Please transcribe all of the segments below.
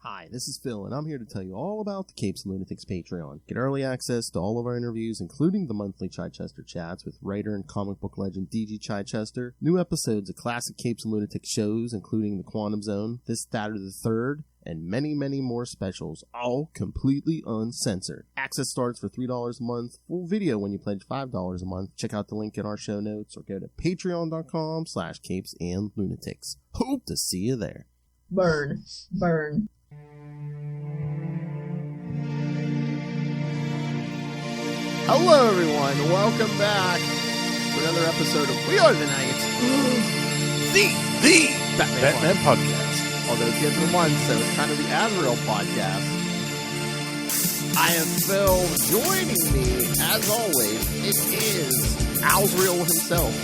Hi, this is Phil, and I'm here to tell you all about the Capes and Lunatics Patreon. Get early access to all of our interviews, including the monthly Chichester chats with writer and comic book legend D.G. Chichester, new episodes of classic Capes and Lunatics shows, including The Quantum Zone, This, That, or the Third, and many, many more specials, all completely uncensored. Access starts for $3 a month, full video when you pledge $5 a month. Check out the link in our show notes, or go to patreon.com/CapesandLunatics. Hope to see you there. Burn. Burn. Hello, everyone. Welcome back to another episode of We Are the Knights, the Batman podcast. Although it's the end of the month, so it's kind of the Azrael podcast. I am Phil. Joining me, as always, it is Azrael himself.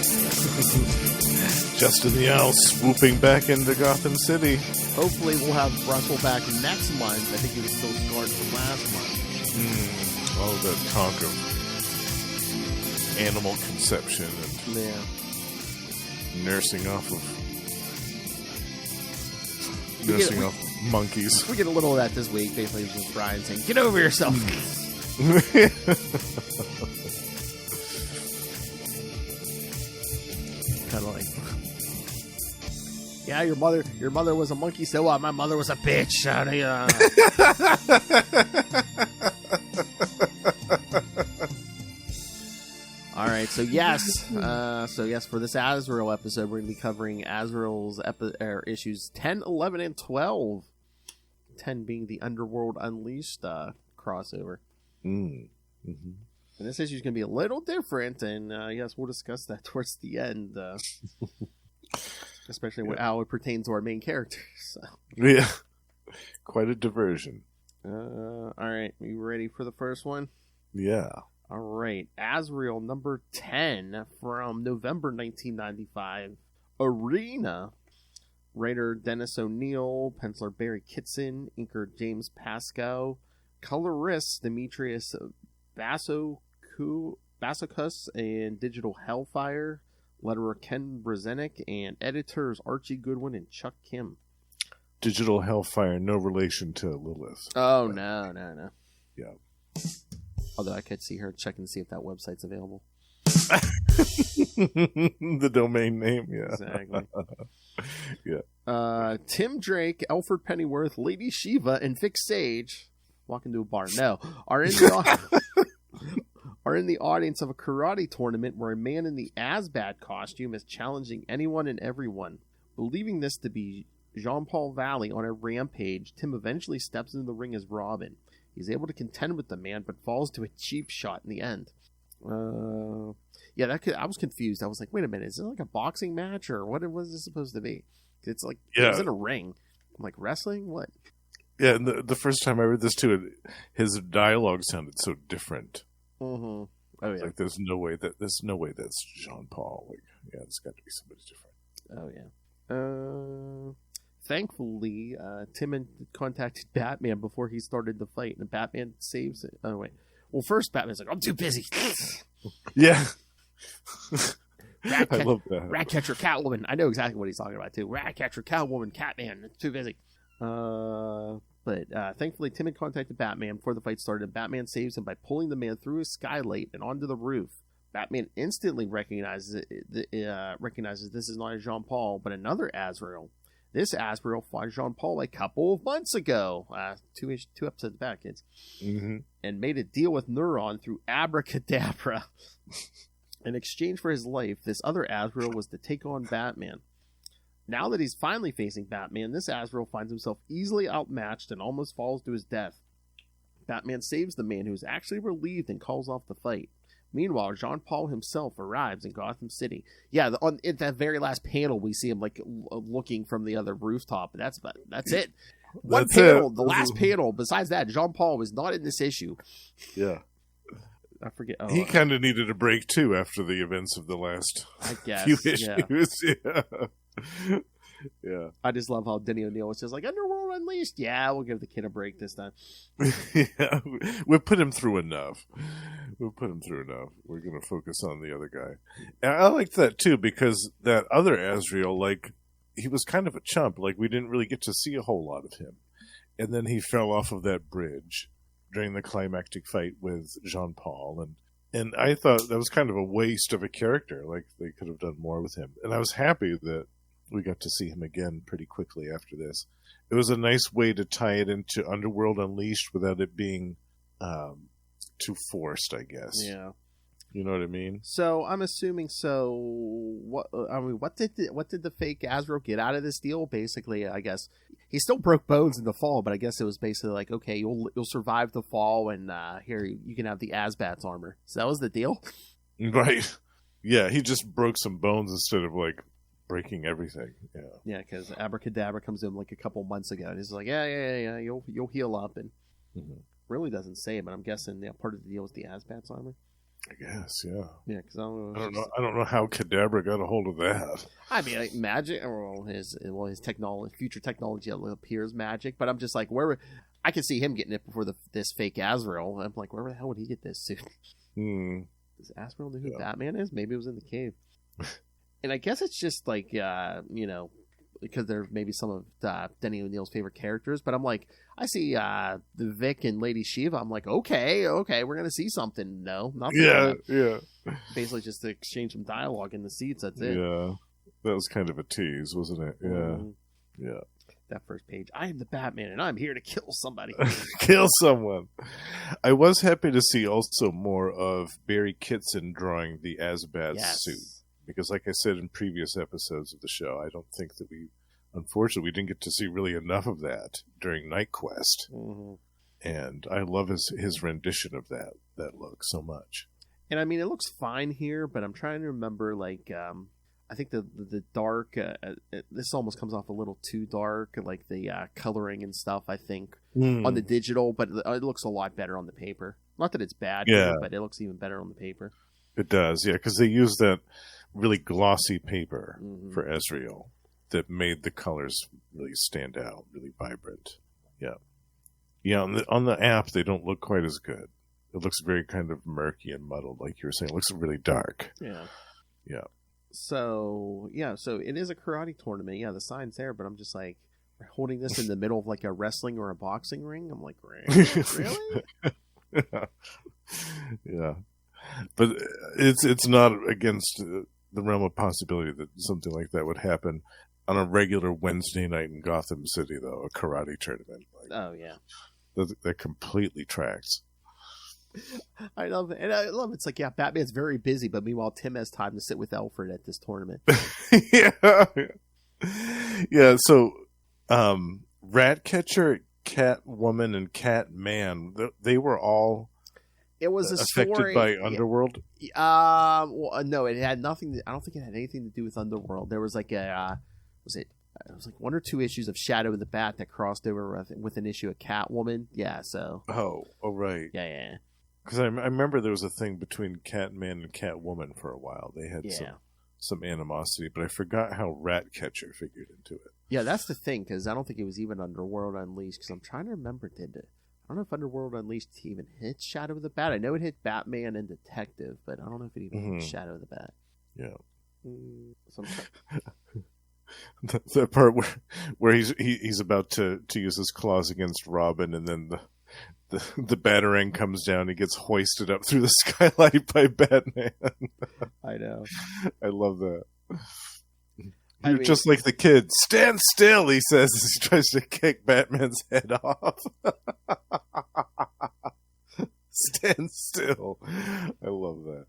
Justin the Owl swooping back into Gotham City. Hopefully, we'll have Russell back next month. I think he was still scarred from last month. All the talk of animal conception and nursing off of monkeys. We get a little of that this week. Basically, just Brian saying, "Get over yourself." Kind of like, yeah, your mother was a monkey. So what? My mother was a bitch. All right, so yes, for this Azrael episode, we're going to be covering Azrael's issues 10, 11, and 12. 10 being the Underworld Unleashed crossover. And this issue is going to be a little different, and yes, we'll discuss that towards the end, especially how it pertains to our main characters. So. Yeah, quite a diversion. All right, are you ready for the first one? Yeah. All right, Azrael number 10 from November 1995. Arena. Writer Dennis O'Neil, penciler Barry Kitson, inker James Pascoe, colorist Demetrius Basakus, and digital Hellfire, letterer Ken Brzezinski, and editors Archie Goodwin and Chuck Kim. Digital Hellfire, no relation to Lilith. Oh, no. Yeah. Although I could see her checking to see if that website's available. The domain name, yeah. Exactly. Yeah. Tim Drake, Alfred Pennyworth, Lady Shiva, and Vic Sage walk into a bar. No, are in the audience of a karate tournament where a man in the Azbat costume is challenging anyone and everyone. Believing this to be Jean-Paul Valley on a rampage, Tim eventually steps into the ring as Robin. He's able to contend with the man, but falls to a cheap shot in the end. I was confused. I was like, wait a minute, is it like a boxing match, or what was this supposed to be? It's like, it was in a ring. I'm like, wrestling? What? Yeah, and the first time I read this too, his dialogue sounded so different. Mm-hmm. Oh yeah. Like there's no way that's Jean-Paul. Like, yeah, it's got to be somebody different. Oh yeah. Thankfully, Tim had contacted Batman before he started the fight, and Batman saves it. Oh wait. Well, first Batman's like, I'm too busy. Yeah. I love that. Ratcatcher, Catwoman. I know exactly what he's talking about, too. Ratcatcher, Catwoman, Catman. Too busy. But thankfully, Tim had contacted Batman before the fight started, and Batman saves him by pulling the man through his skylight and onto the roof. Batman instantly recognizes this is not a Jean-Paul, but another Azrael. This Azrael fought Jean-Paul a couple of months ago, two episodes back, kids, and made a deal with Neuron through Abracadabra. In exchange for his life, this other Azrael was to take on Batman. Now that he's finally facing Batman, this Azrael finds himself easily outmatched and almost falls to his death. Batman saves the man, who is actually relieved, and calls off the fight. Meanwhile, Jean-Paul himself arrives in Gotham City. Yeah, in that very last panel, we see him like looking from the other rooftop. That's it. The last panel. Besides that, Jean-Paul was not in this issue. Yeah, I forget. He kind of needed a break too after the events of the last few issues. Yeah. Yeah. I just love how Denny O'Neil was just like, Underworld Unleashed. Yeah, we'll give the kid a break this time. Yeah, we've put him through enough. We're going to focus on the other guy. And I liked that too, because that other Azrael, like, he was kind of a chump. Like, we didn't really get to see a whole lot of him. and then he fell off of that bridge during the climactic fight with Jean-Paul, and I thought that was kind of a waste of a character. Like, they could have done more with him. And I was happy that we got to see him again pretty quickly after this. It was a nice way to tie it into Underworld Unleashed without it being too forced, I guess. Yeah. You know what I mean? So I'm assuming. So what did the fake Azrael get out of this deal? Basically, I guess he still broke bones in the fall, but I guess it was basically like, okay, you'll survive the fall, and here you can have the Azbat's armor. So that was the deal, right? Yeah, he just broke some bones instead of like breaking everything. Yeah, yeah, because Abracadabra comes in like a couple months ago, and he's like, yeah, you'll heal up, and really doesn't say, but I'm guessing part of the deal was the Azbat's armor. I guess, yeah. Yeah, because I don't know how Kadabra got a hold of that. I mean, like, magic, or his technology, future technology appears magic. But I'm just like, I can see him getting it before this fake Azrael. I'm like, where the hell would he get this suit? Does Azrael know who Batman is? Maybe it was in the cave. And I guess it's just like, because they're maybe some of Denny O'Neil's favorite characters. But I'm like, I see the Vic and Lady Shiva. I'm like, okay, we're gonna see something. No, nothing. Yeah. Basically, just to exchange some dialogue in the seats. That's it. Yeah, that was kind of a tease, wasn't it? Yeah, yeah. That first page. I am the Batman, and I'm here to kill somebody. Kill someone. I was happy to see also more of Barry Kitson drawing the Azbat suit. Because like I said in previous episodes of the show, I don't think that unfortunately, we didn't get to see really enough of that during Night Quest. And I love his rendition of that look so much. And I mean, it looks fine here, but I'm trying to remember, like, I think the dark, this almost comes off a little too dark, like the coloring and stuff, I think, on the digital, but it looks a lot better on the paper. Not that it's bad, but it looks even better on the paper. It does, yeah, because they use that really glossy paper for Azrael that made the colors really stand out, really vibrant. Yeah, on the app they don't look quite as good. It looks very kind of murky and muddled, like you were saying. It looks really dark. Yeah. So it is a karate tournament. Yeah, the sign's there, but I'm just like, holding this in the middle of like a wrestling or a boxing ring. I'm like, really? Yeah. But it's not against the realm of possibility that something like that would happen on a regular Wednesday night in Gotham City, though, a karate tournament. That completely tracks. I love it. And I love it. It's like, Batman's very busy, but meanwhile, Tim has time to sit with Alfred at this tournament. Yeah, so Ratcatcher, Catwoman, and Catman, they were all... It was affected by Underworld. Well, no, it had nothing. I don't think it had anything to do with Underworld. There was like it was like one or two issues of Shadow of the Bat that crossed over with an issue of Catwoman. Yeah, so. Oh, right. Yeah. Because I remember there was a thing between Catman and Catwoman for a while. They had some animosity, but I forgot how Ratcatcher figured into it. Yeah, that's the thing, because I don't think it was even Underworld Unleashed. Because I'm trying to remember, I don't know if Underworld Unleashed even hit Shadow of the Bat. I know it hit Batman and Detective, but I don't know if it even hit Shadow of the Bat. Yeah. That part where he's about to use his claws against Robin, and then the Batarang comes down. He gets hoisted up through the skylight by Batman. I know. I love that. You're just like the kid. Stand still, he says as he tries to kick Batman's head off. Stand still. I love that.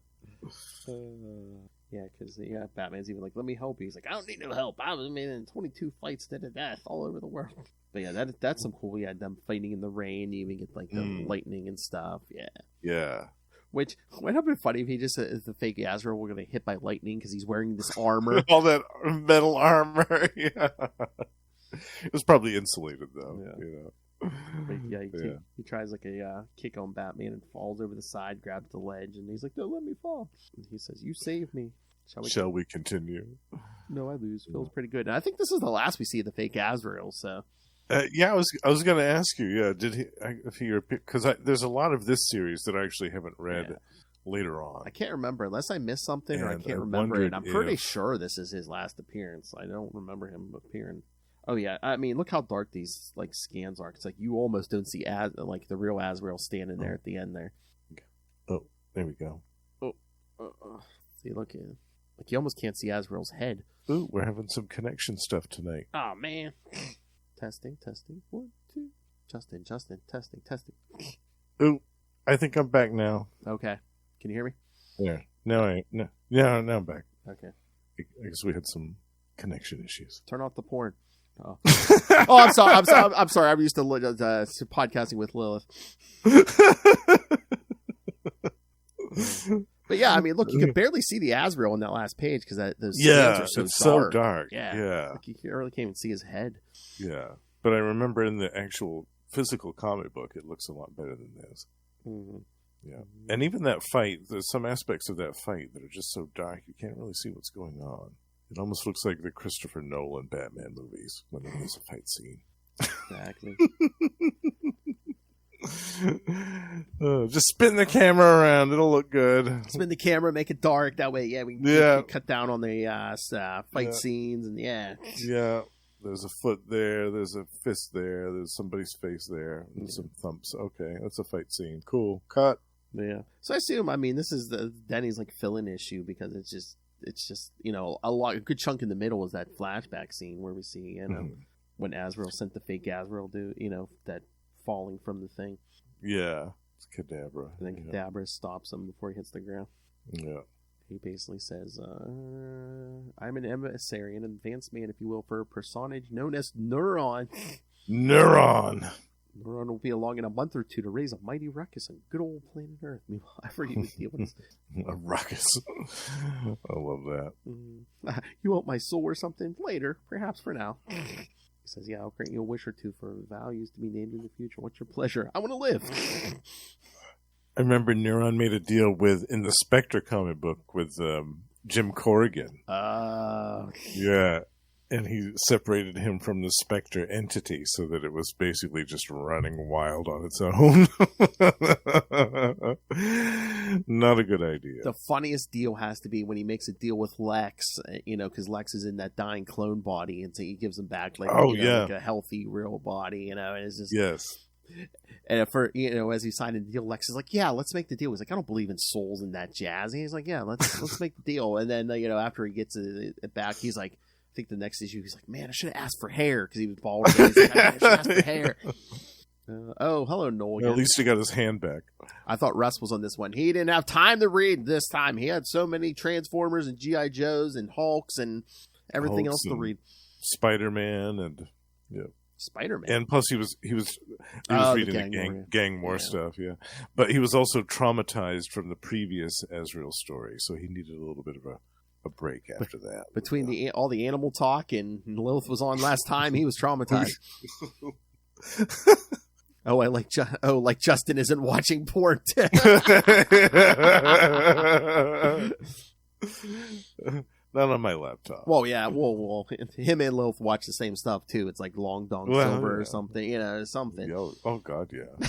Yeah, because Batman's even like, let me help you. He's like, I don't need no help. I was in 22 fights to the death all over the world. But yeah, that's some cool. Yeah, them fighting in the rain. You even get like the lightning and stuff. Yeah. Which would have been funny if he just if the fake Azrael were going to hit by lightning because he's wearing this armor, all that metal armor. Yeah, it was probably insulated though. He tries like a kick on Batman and falls over the side, grabs the ledge, and he's like, "Don't let me fall." And he says, "You saved me. Shall we continue?" No, I lose. Feels pretty good. And I think this is the last we see of the fake Azrael. So. I was going to ask you. Yeah, did he? Because there's a lot of this series that I actually haven't read later on. I can't remember unless I missed something, or I can't remember it. I'm pretty sure this is his last appearance. I don't remember him appearing. Oh yeah, I mean, look how dark these like scans are. It's like you almost don't see like the real Azrael standing there at the end there. Oh, there we go. See, look at like you almost can't see Azrael's head. Ooh, we're having some connection stuff tonight. Oh man. Testing. 1, 2. Justin, testing. Ooh, I think I'm back now. Okay. Can you hear me? Yeah. Now I'm back. Okay. I guess we had some connection issues. Turn off the porn. Oh, I'm sorry. I'm used to podcasting with Lilith. But yeah, I mean, look, you can barely see the Azrael in that last page because those scans are so it's dark. so dark. Yeah. Like you really can't even see his head. Yeah. But I remember in the actual physical comic book, it looks a lot better than this. Mm-hmm. Yeah. And even that fight, there's some aspects of that fight that are just so dark, you can't really see what's going on. It almost looks like the Christopher Nolan Batman movies when there's a fight scene. Exactly. Just spin the camera around. It'll look good. Spin the camera, make it dark. That way, we can cut down on the fight scenes. And yeah. There's a foot there. There's a fist there. There's somebody's face there. There's some thumps. Okay, that's a fight scene. Cool. Cut. Yeah. So I assume, I mean, this is Denny's like fill-in issue because it's just a good chunk in the middle is that flashback scene where we see when Azrael sent the fake Azrael that falling from the thing. Yeah, it's Kadabra. And then Kadabra stops him before he hits the ground. Yeah. He basically says, I'm an emissary, an advanced man, if you will, for a personage known as Neuron. Neuron will be along in a month or two to raise a mighty ruckus on good old planet Earth. Meanwhile, I forget what deal with a ruckus. I love that. You want my soul or something? Later, perhaps for now. He says, yeah, I'll grant you a wish or two for values to be named in the future. What's your pleasure? I want to live. I remember Neuron made a deal in the Spectre comic book with Jim Corrigan. Yeah. And he separated him from the Spectre entity so that it was basically just running wild on its own. Not a good idea. The funniest deal has to be when he makes a deal with Lex, because Lex is in that dying clone body, and so he gives him back like a healthy, real body, and it's just... Yes. And as he signed the deal, Lex is like, yeah, let's make the deal. He's like, I don't believe in souls and that jazz. And he's like, yeah, let's make the deal. And then, after he gets it back, he's like, I think the next issue, he's like, man, I should have asked for hair because he was bald. He's like, I should have asked for hair. Hello, Noel. At least he got his hand back. I thought Russ was on this one. He didn't have time to read this time. He had so many Transformers and G.I. Joes and Hulks and everything else to read. Spider-Man and Spider-Man. And plus he was reading the gang war stuff, But he was also traumatized from the previous Azrael story, so he needed a little bit of a break after that. Between all the animal talk and Lilith was on last time, he was traumatized. Like Justin isn't watching porn. Not on my laptop. Well, yeah. Well, him and Lilith watch the same stuff too. It's like Long Dong Silver or something. Something. Oh God, yeah.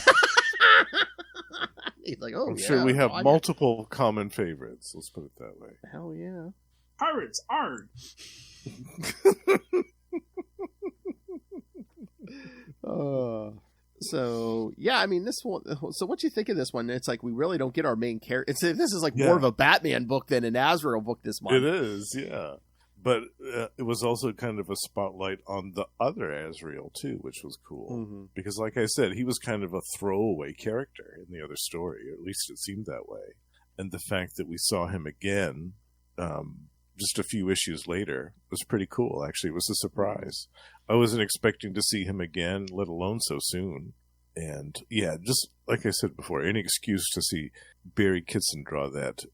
He's like, I'm sure we have multiple common favorites. Let's put it that way. Hell yeah. Pirates, arg! So yeah, I mean this one. So what you think of this one? It's like we really don't get our main character. This is like more of a Batman book than an Azrael book this month. It is, yeah. But it was also kind of a spotlight on the other Azrael too, which was cool because, like I said, he was kind of a throwaway character in the other story. Or at least it seemed that way. And the fact that we saw him again just a few issues later was pretty cool. Actually, it was a surprise. I wasn't expecting to see him again, let alone so soon. And yeah, just like I said before, any excuse to see Barry Kitson draw that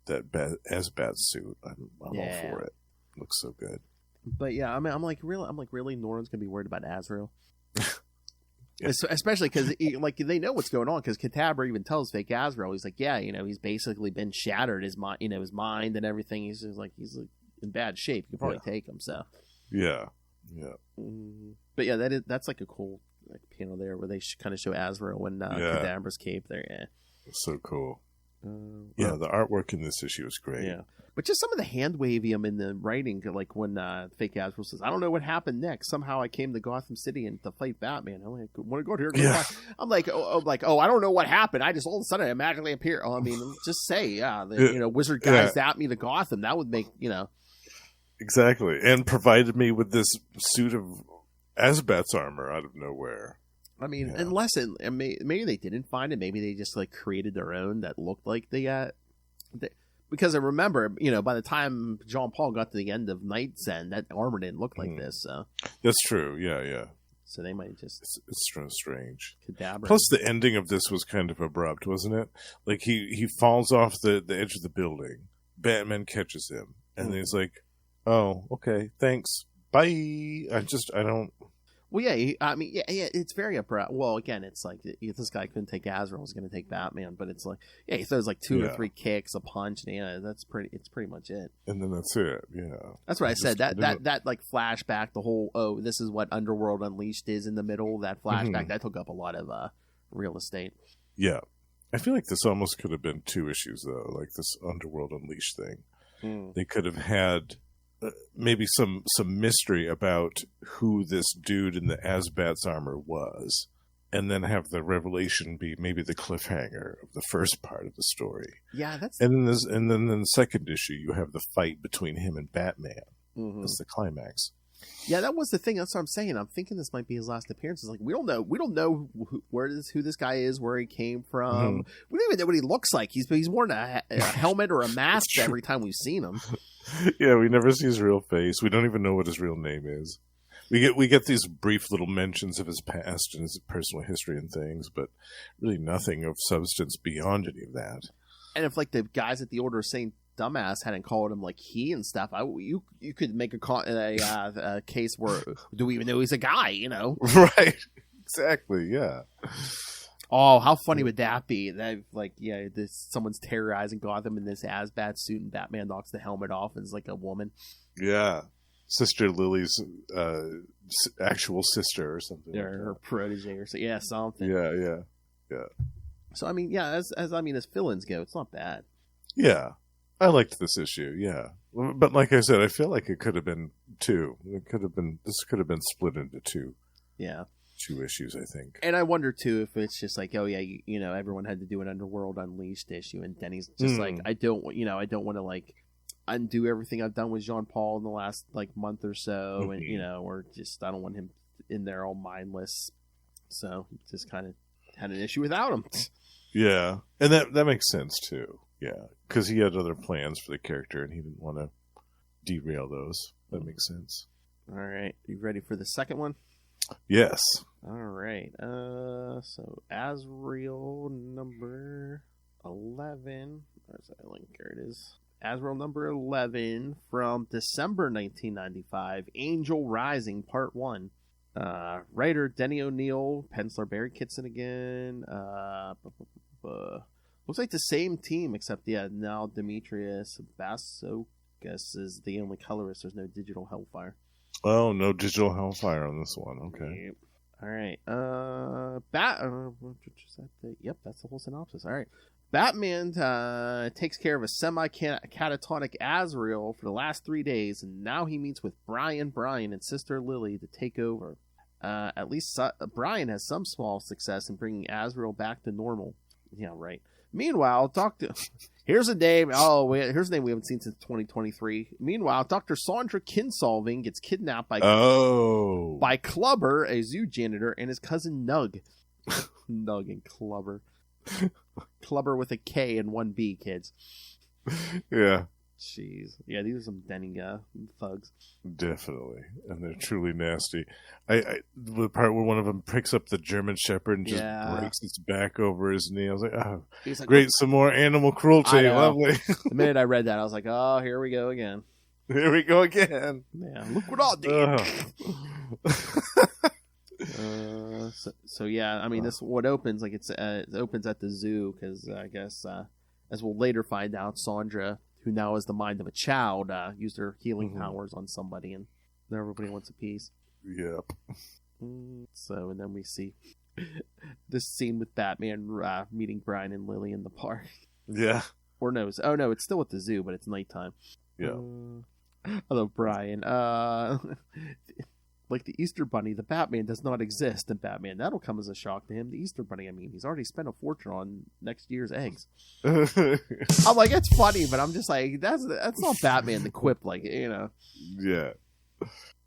Azbat suit, I'm all for it. Looks so good. But yeah, I mean, I'm like, really, Norton's gonna be worried about Azrael, especially because they know what's going on. Because Kadabra even tells fake Azrael, he's like, yeah, he's basically been shattered, his mind, his mind and everything. He's in bad shape. You can probably take him. So yeah. But yeah, that's like a cool panel there where they kind of show Azrael and Kadabra's cape there. Yeah, it's so cool. Yeah, the artwork in this issue is great. Yeah. But just some of the hand wavium in the writing, like when fake Azrael says, I don't know what happened next. Somehow I came to Gotham City and to fight Batman. I'm like, want to go here? Yeah. I'm like, I don't know what happened. I just all of a sudden I magically appear. Oh, I mean, just say, wizard guys zapped me to Gotham. That would make, Exactly. And provided me with this suit of Azbat's armor out of nowhere. I mean, unless maybe they didn't find it. Maybe they just like created their own that looked like because I remember, by the time Jean Paul got to the end of Night's End, that armor didn't look like this. So that's true. Yeah. So they might just it's strange. Cadabra. Plus, the ending of this was kind of abrupt, wasn't it? Like he falls off the edge of the building. Batman catches him, and he's like, "Oh, okay, thanks, bye." I don't. Well, yeah, it's very abrupt. Well, again, it's like if this guy couldn't take Azrael, he's going to take Batman. But it's like, he throws like 2 or 3 kicks, a punch, and it's pretty much it. And then that's it. Yeah, that's what I said. That like flashback, the whole this is what Underworld Unleashed is in the middle. That flashback that took up a lot of real estate. Yeah, I feel like this almost could have been 2 issues though, like this Underworld Unleashed thing. They could have had. Maybe some mystery about who this dude in the Azbat's armor was, and then have the revelation be maybe the cliffhanger of the first part of the story. Yeah, that's. And then in the second issue, you have the fight between him and Batman. That's the climax. Yeah, that was the thing. That's what I'm saying. I'm thinking this might be his last appearance. It's like we don't know who this guy is, where he came from. We don't even know what he looks like. He's worn a helmet or a mask every time we've seen him. Yeah, we never see his real face. We don't even know what his real name is. We get these brief little mentions of his past and his personal history and things, but really nothing of substance beyond any of that. And if like the guys at the Order of Saint Dumbass hadn't called him like he and stuff, you could make a case where do we even know he's a guy? Right? Exactly. Yeah. Oh, how funny would that be? That someone's terrorizing Gotham in this Azbat suit, and Batman knocks the helmet off and is like a woman. Yeah, Sister Lily's actual sister or something. Yeah, her protege or something. Yeah, something. Yeah. So I mean, as villains go, it's not bad. Yeah, I liked this issue. Yeah, but like I said, I feel like it could have been 2. This could have been split into 2. Yeah. 2 issues, I think. And I wonder too if it's just like, oh yeah, everyone had to do an Underworld Unleashed issue, and Denny's just like, I don't want to like undo everything I've done with Jean Paul in the last like month or so, and or just I don't want him in there all mindless. So just kind of had an issue without him. Yeah, and that makes sense too. Yeah, because he had other plans for the character, and he didn't want to derail those. That makes sense. All right, you ready for the second one? Yes. All right. So Azrael number 11. Where's that link? Here it is. Azrael number 11 from December 1995. Angel Rising Part 1. Writer Denny O'Neil, penciler Barry Kitson again. Looks like the same team, except now Demetrius Basokas is the only colorist. There's no digital Hellfire. Oh, no digital Hellfire on this one. Okay. Yep. All right. Yep, that's the whole synopsis. All right. Batman takes care of a semi-catatonic Azrael for the last 3 days, and now he meets with Brian, and Sister Lily to take over. At least Brian has some small success in bringing Azrael back to normal. Yeah, right. Meanwhile, here's a name. Here's a name we haven't seen since 2023. Meanwhile, Dr. Shondra Kinsolving gets kidnapped by Clubber, a zoo janitor, and his cousin Nug. Nug and Clubber. Clubber with a K and 1 B, kids. Yeah. Jeez. Yeah, these are some Denny thugs. Definitely. And they're truly nasty. The part where one of them picks up the German Shepherd and just breaks its back over his knee. I was like, oh, great. Some more animal cruelty. Lovely. The minute I read that, I was like, oh, here we go again. Here we go again. Yeah, look what I did. So yeah, I mean, this what opens like it opens at the zoo because I guess as we'll later find out, Shondra, who now has the mind of a child, used her healing powers on somebody, and everybody wants a piece. Yep. So, and then we see this scene with Batman meeting Brian and Lily in the park. Yeah. Or no, it's still at the zoo, but it's nighttime. Yeah. I love Brian. Like the Easter Bunny, the Batman does not exist. And Batman, that'll come as a shock to him. The Easter Bunny, I mean, he's already spent a fortune on next year's eggs. I'm like, it's funny, but I'm just like, that's not Batman to quip, like, you know. Yeah.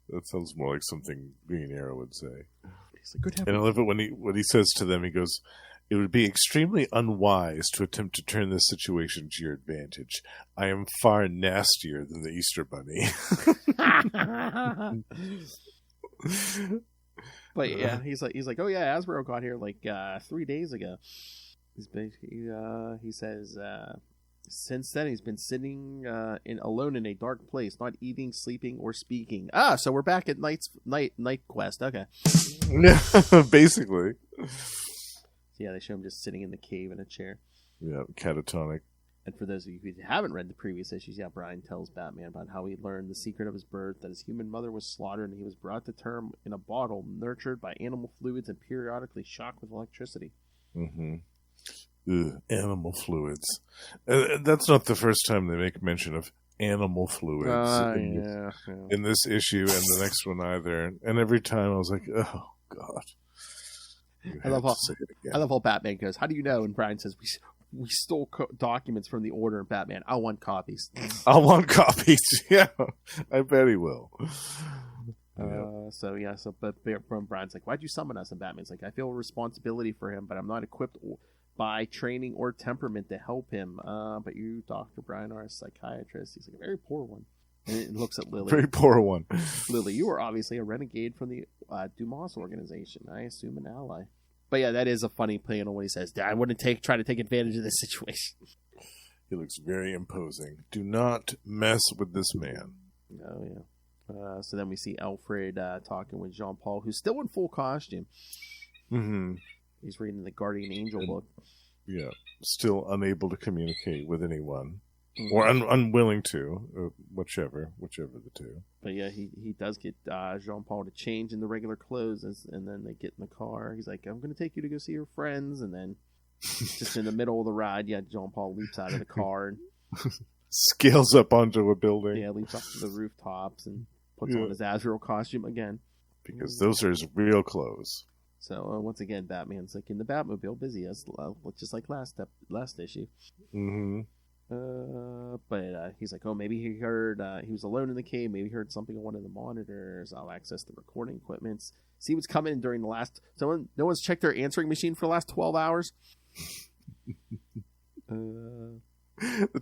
That sounds more like something Green Arrow would say. He's like, good and I love it when he says to them, he goes, "It would be extremely unwise to attempt to turn this situation to your advantage. I am far nastier than the Easter Bunny." But yeah, he's like, oh yeah, Azrael got here like 3 days ago. He's basically, he says, since then he's been sitting alone in a dark place, not eating, sleeping, or speaking. So we're back at night quest. Okay. Yeah, basically. Yeah, they show him just sitting in the cave in a chair. Yeah, catatonic. And for those of you who haven't read the previous issues, yeah, Brian tells Batman about how he learned the secret of his birth, that his human mother was slaughtered, and he was brought to term in a bottle, nurtured by animal fluids and periodically shocked with electricity. Mm-hmm. Ugh, animal fluids. That's not the first time they make mention of animal fluids in this issue and the next one either. And every time I was like, oh, God. I love how Batman goes, how do you know? And Brian says, we stole documents from the Order, and Batman, I want copies. I want copies. Yeah, I bet he will. But Brian's like, why'd you summon us? And Batman's like, I feel a responsibility for him, but I'm not equipped by training or temperament to help him. But you, Dr. Brian, are a psychiatrist. He's like, a very poor one. And it looks at Lily. Very poor one. Lily, you are obviously a renegade from the Dumas organization. I assume an ally. But yeah, that is a funny panel when he says, I wouldn't try to take advantage of this situation. He looks very imposing. Do not mess with this man. Oh, yeah. So then we see Alfred talking with Jean-Paul, who's still in full costume. Mm-hmm. He's reading the Guardian Angel book. Yeah. Still unable to communicate with anyone. Mm-hmm. Or unwilling to. Whichever the two. But yeah, he does get Jean-Paul to change in the regular clothes, and then they get in the car. He's like, I'm going to take you to go see your friends. And then just in the middle of the ride, yeah, Jean-Paul leaps out of the car and scales up onto a building. Yeah, leaps up to the rooftops and puts on his Azrael costume again. Because those are his real clothes. So once again, Batman's like in the Batmobile, busy as just like last issue. Mm-hmm. But he's like, oh, maybe he heard he was alone in the cave. Maybe he heard something on one of the monitors. I'll access the recording equipments. See what's coming during the last. No one's checked their answering machine for the last 12 hours. The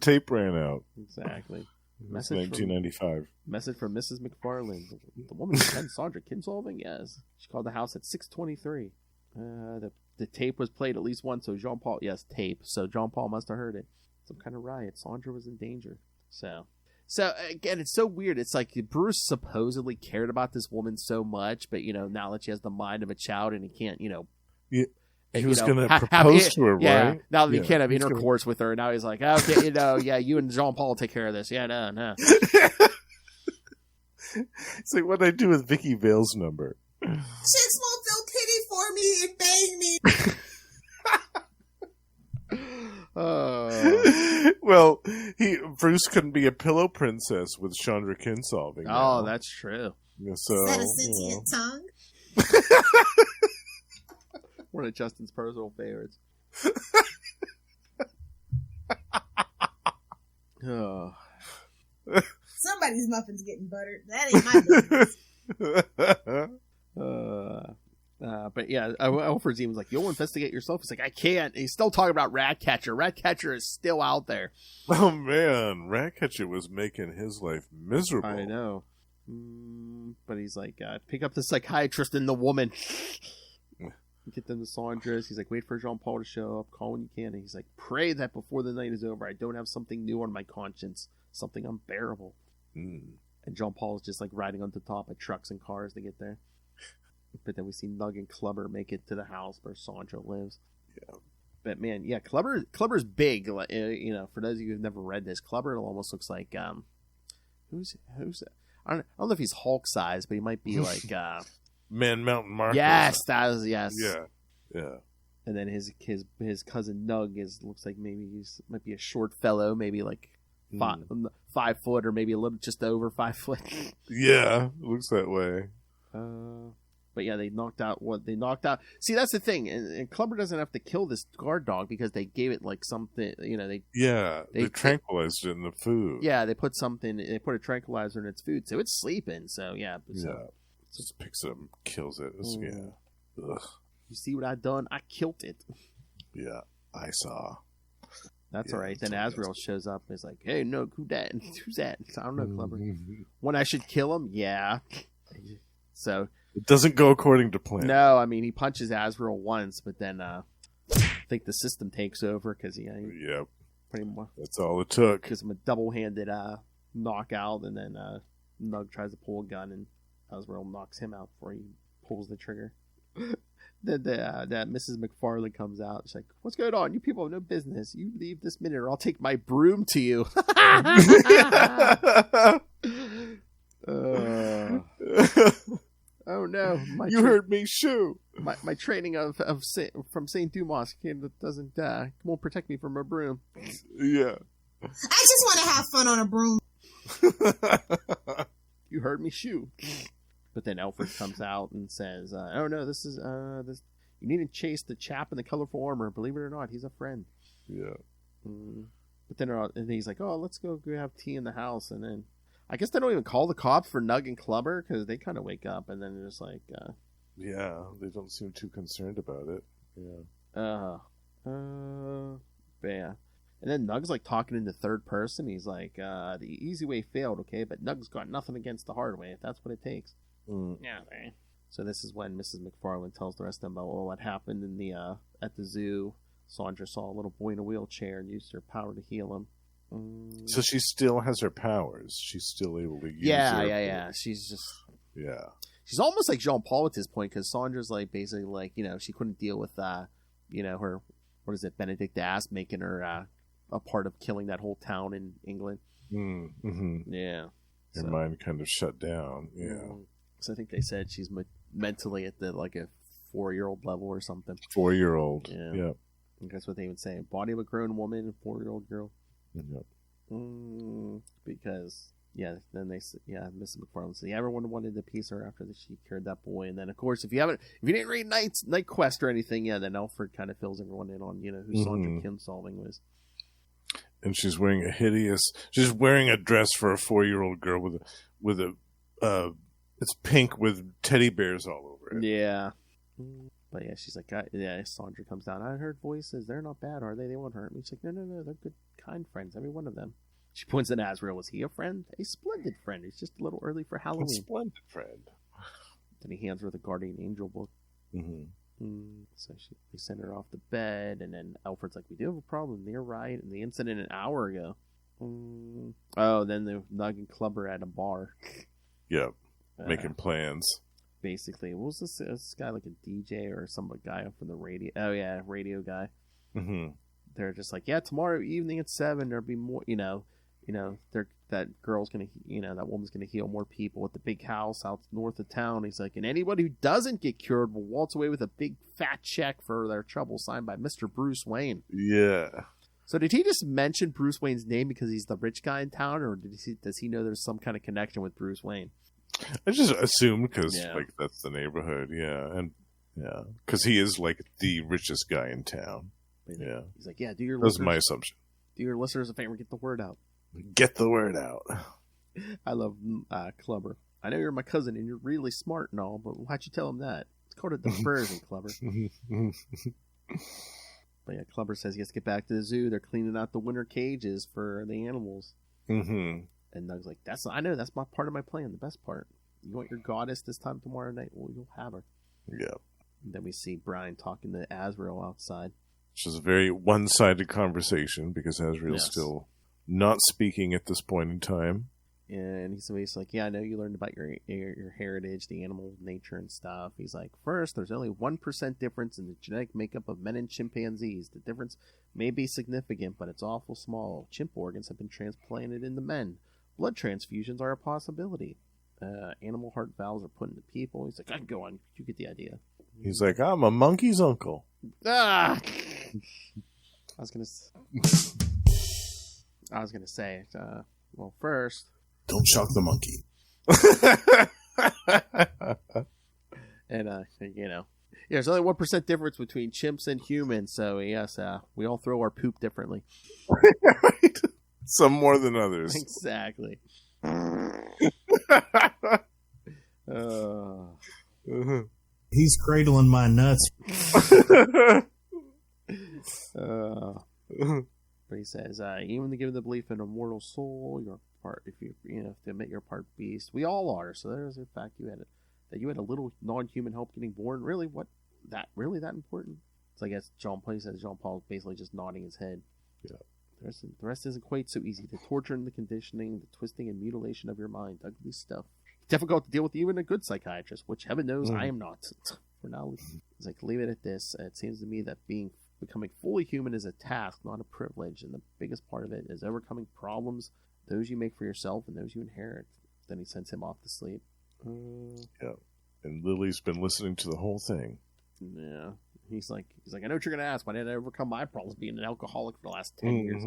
tape ran out. Exactly. Message 1995. Message from Mrs. McFarlane. The woman who sent Shondra Kinsolving? Yes. She called the house at 6:23. The tape was played at least once, so Jean-Paul... Yes, tape. So Jean-Paul must have heard it. Some kind of riot. Shondra was in danger. So again, it's so weird. It's like Bruce supposedly cared about this woman so much, but, now that she has the mind of a child and he can't, Yeah. He was going to propose to her, right? Now that he can't have intercourse with her, now he's like, okay, you and Jean-Paul will take care of this. Yeah, no. It's like, what did I do with Vicky Vale's number? Chicks won't feel pity for me and bang me. Well, Bruce couldn't be a pillow princess with Shondra Kinsolving. Oh, that's true. Yeah, so, is that a sentient tongue? One of Justin's personal favorites. Somebody's muffin's getting buttered. That ain't my business. But yeah, Alfred's even like, you'll investigate yourself. He's like, I can't. He's still talking about Ratcatcher. Ratcatcher is still out there. Oh man, Ratcatcher was making his life miserable. I know. But he's like, pick up the psychiatrist and the woman. Get them to Sondra's. He's like, wait for Jean-Paul to show up. Call when you can. And he's like, pray that before the night is over, I don't have something new on my conscience. Something unbearable. And Jean-Paul is just like riding on the top of trucks and cars to get there. But then we see Nug and Clubber make it to the house where Shondra lives. Yeah. But man, yeah, Clubber's big. For those of you who've never read this, Clubber almost looks like who's I don't know if he's Hulk size, but he might be like Man Mountain Marcus. Yes, that was yes. Yeah. And then his cousin Nug looks like maybe might be a short fellow, maybe like 5 foot or maybe a little just over 5 foot. Yeah, looks that way. But yeah, they knocked out. See, that's the thing, and Clubber doesn't have to kill this guard dog because they gave it like something. They tranquilized it in the food. Yeah, they put a tranquilizer in its food, so it's sleeping. So yeah, just picks it up and kills it. Yeah. Ugh. You see what I done? I killed it. Yeah, I saw. That's all right. Then Azrael shows up and is like, "Hey, no, who's that? Who's that?" I don't know, Clubber. When I should kill him? Yeah. So it doesn't go according to plan. No, I mean he punches Azrael once, but then I think the system takes over because pretty much that's all it took. Gives him a double-handed knockout, and then Nug tries to pull a gun, and Azrael knocks him out before he pulls the trigger. Then that Mrs. McFarlane comes out. She's like, "What's going on? You people have no business. You leave this minute, or I'll take my broom to you." Oh no! You heard me, shoo! My training from Saint Dumas won't protect me from a broom. Yeah. I just want to have fun on a broom. You heard me, shoo! But then Alfred comes out and says, "Oh no, this is this. You need to chase the chap in the colorful armor. Believe it or not, he's a friend." Yeah. But then he's like, "Oh, let's go have tea in the house," and then. I guess they don't even call the cops for Nug and Clubber because they kind of wake up and then they're just like, yeah, they don't seem too concerned about it. Yeah. Yeah. And then Nug's like talking in the third person. He's like, the easy way failed, okay, but Nug's got nothing against the hard way if that's what it takes. Yeah. Okay. So this is when Mrs. McFarlane tells the rest of them about what happened in the at the zoo. Shondra saw a little boy in a wheelchair and used her power to heal him. So she still has her powers. She's still able to use Yeah. She's just... Yeah. She's almost like Jean-Paul at this point, because Sondra's like, basically like, she couldn't deal with, her, what is it, Benedict Ass making her a part of killing that whole town in England. Mm-hmm. Yeah. Her mind kind of shut down. Yeah. So I think they said she's mentally at like a 4-year-old level or something. 4-year-old. Yeah. That's what they would say. Body of a grown woman, 4-year-old girl. Yep. Because then Mrs. McFarlane said, everyone wanted to piece her after she cured that boy, and then of course if you didn't read Night Quest or anything, then Alfred kind of fills everyone in on who Shondra Kinsolving was. And she's wearing a dress for a 4-year-old girl with a it's pink with teddy bears all over it. Yeah. But yeah, she's like, Shondra comes down. I heard voices. They're not bad, are they? They won't hurt me. She's like, no, they're good, kind friends, every one of them. She points at Azrael. Was he a friend? A splendid friend. He's just a little early for Halloween. A splendid friend. Then he hands her the Guardian Angel book. So they send her off to bed, and then Alfred's like, we do have a problem. They're right. And the incident an hour ago. Oh, then the Nug and Clubber at a bar. Yep. Making plans. Basically, what was this guy, like a DJ or some guy from the radio? Oh yeah, radio guy. They're just like, tomorrow evening at 7 there'll be more. That girl's gonna, that woman's gonna heal more people at the big house out north of town. He's like, and anybody who doesn't get cured will waltz away with a big fat check for their trouble, signed by Mr. Bruce Wayne. Yeah. So did he just mention Bruce Wayne's name because he's the rich guy in town, or does he know there's some kind of connection with Bruce Wayne? I just assumed because that's the neighborhood, because he is like the richest guy in town. Yeah, he's like, do your listeners, my assumption. Do your listeners a favor, get the word out. Get the word out. I love Clubber. I know you're my cousin and you're really smart and all, but why'd you tell him that? It's called a diversion, Clubber. But Clubber says he has to get back to the zoo. They're cleaning out the winter cages for the animals. And Nug's like, I know, that's my part of my plan, the best part. You want your goddess this time tomorrow night? Well, you'll have her. Yeah. And then we see Brian talking to Azrael outside. Which is a very one-sided conversation because Azrael's still not speaking at this point in time. And he's like, I know you learned about your heritage, the animal nature and stuff. He's like, first, there's only 1% difference in the genetic makeup of men and chimpanzees. The difference may be significant, but it's awful small. Chimp organs have been transplanted into men. Blood transfusions are a possibility. Animal heart valves are put into people. He's like, I can go on. You get the idea. He's like, I'm a monkey's uncle. Ah! I was gonna say, well, first, don't shock the monkey. And there's only 1% difference between chimps and humans, so yes, we all throw our poop differently. Right? Some more than others. Exactly. He's cradling my nuts. But he says, even to give the belief in a mortal soul, you're part. If you have to admit you're part beast, we all are. So there's the fact you had a little non-human help getting born. Really, that important? So I guess Jean Paul basically just nodding his head. Yeah. The rest isn't quite so easy. The torture and the conditioning, the twisting and mutilation of your mind, ugly stuff. Difficult to deal with even a good psychiatrist, which heaven knows I am not. For now, it's like, leave it at this. It seems to me that becoming fully human is a task, not a privilege, and the biggest part of it is overcoming problems, those you make for yourself and those you inherit. Then he sends him off to sleep. Yeah, and Lily's been listening to the whole thing. Yeah, he's like, I know what you're gonna ask. Why didn't I overcome my problems being an alcoholic for the last 10 years?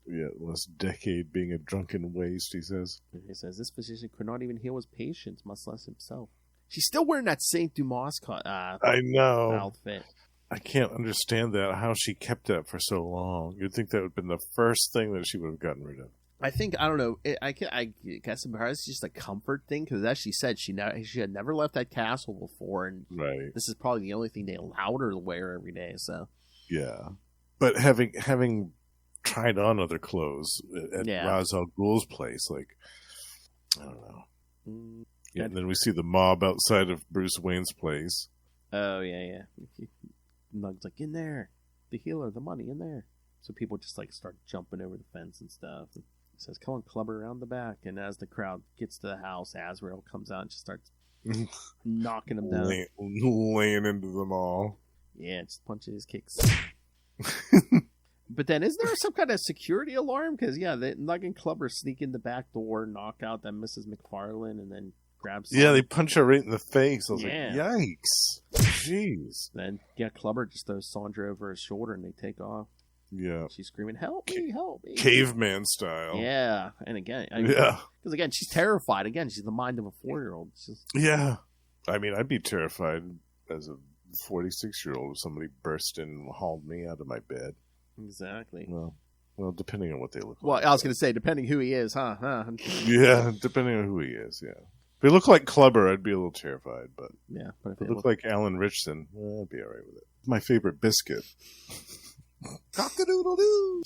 Yeah, last decade being a drunken waste. He says. He says this physician could not even heal his patients, much less himself. She's still wearing that Saint Dumas I know outfit. I can't understand that, how she kept that for so long. You'd think that would have been the first thing that she would have gotten rid of. I think, I don't know, I guess it's just a comfort thing, because as she said, she had never left that castle before, and right. This is probably the only thing they allowed her to wear every day, so. Yeah. But having tried on other clothes at Ra's al Ghul's place, like, I don't know. Yeah, and then we see the mob outside of Bruce Wayne's place. Oh, yeah. Nug's like, in there. The healer, the money, in there. So people just like start jumping over the fence and stuff. And he says, come on, clubber around the back. And as the crowd gets to the house, Azrael comes out and just starts knocking them down. Laying into them all. Yeah, just punches, kicks. But then isn't there some kind of security alarm? Because, the Nug and Clubber sneak in the back door, knock out that Mrs. McFarlane, and then grab some. Yeah, they punch her right in the face. I was like, Yeah. yikes. Jeez. Then, Clubber just throws Shondra over his shoulder and they take off. Yeah. She's screaming, help me, help me. Caveman style. Yeah. And again, because again, she's terrified. Again, she's the mind of a 4-year-old. Yeah. I mean, I'd be terrified as a 46-year-old if somebody burst in and hauled me out of my bed. Exactly. Well, depending on what they look like. Well, I was going to say, depending who he is, huh? Yeah, depending on who he is, yeah. If he looked like Clubber, I'd be a little terrified, but yeah. But if it looked like Alan Richardson, I'd be all right with it. My favorite biscuit. Cock-a-doodle-doo!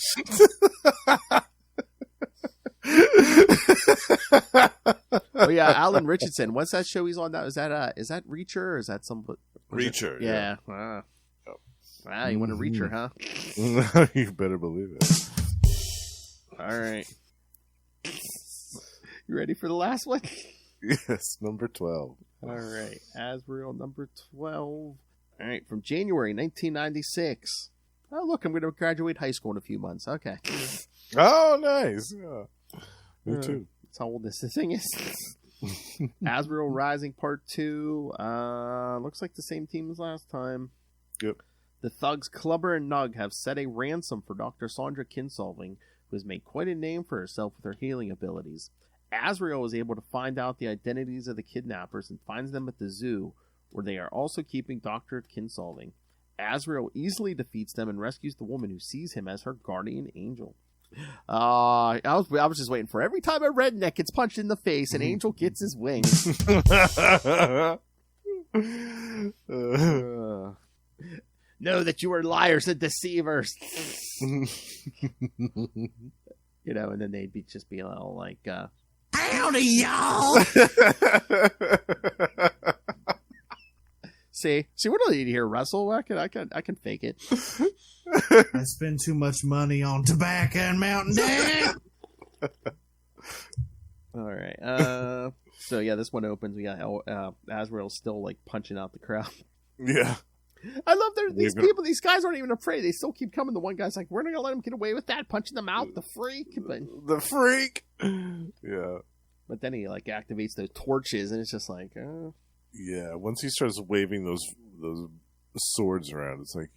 Oh yeah, Alan Richardson. What's that show he's on now? Is that Reacher or is that some Reacher? Yeah. Wow, you want a Reacher, huh? You better believe it. All right. You ready for the last one? Yes, number 12. All right, Azrael number 12. All right, from January 1996. Oh, look, I'm going to graduate high school in a few months. Okay. Oh, nice. Yeah. Me too. That's how old this thing is. Azrael Rising Part 2. Looks like the same team as last time. Yep. The thugs Clubber and Nug have set a ransom for Dr. Shondra Kinsolving, who has made quite a name for herself with her healing abilities. Azrael is able to find out the identities of the kidnappers and finds them at the zoo, where they are also keeping Dr. Kinsolving. Azrael easily defeats them and rescues the woman who sees him as her guardian angel. I was just waiting for every time a redneck gets punched in the face, an angel gets his wings. Know that you are liars and deceivers. And then they'd just be all like, howdy, y'all! See, we don't need to hear Russell. I can fake it. I spend too much money on tobacco and Mountain Dew. All right. So yeah, this one opens. We got Azrael still like punching out the crowd. Yeah. I love these people. These guys aren't even afraid. They still keep coming. The one guy's like, "We're not gonna let him get away with that." Punching them out. The freak. The freak. Yeah. But then he like activates those torches, and it's just like. Yeah. Once he starts waving those swords around. It's like,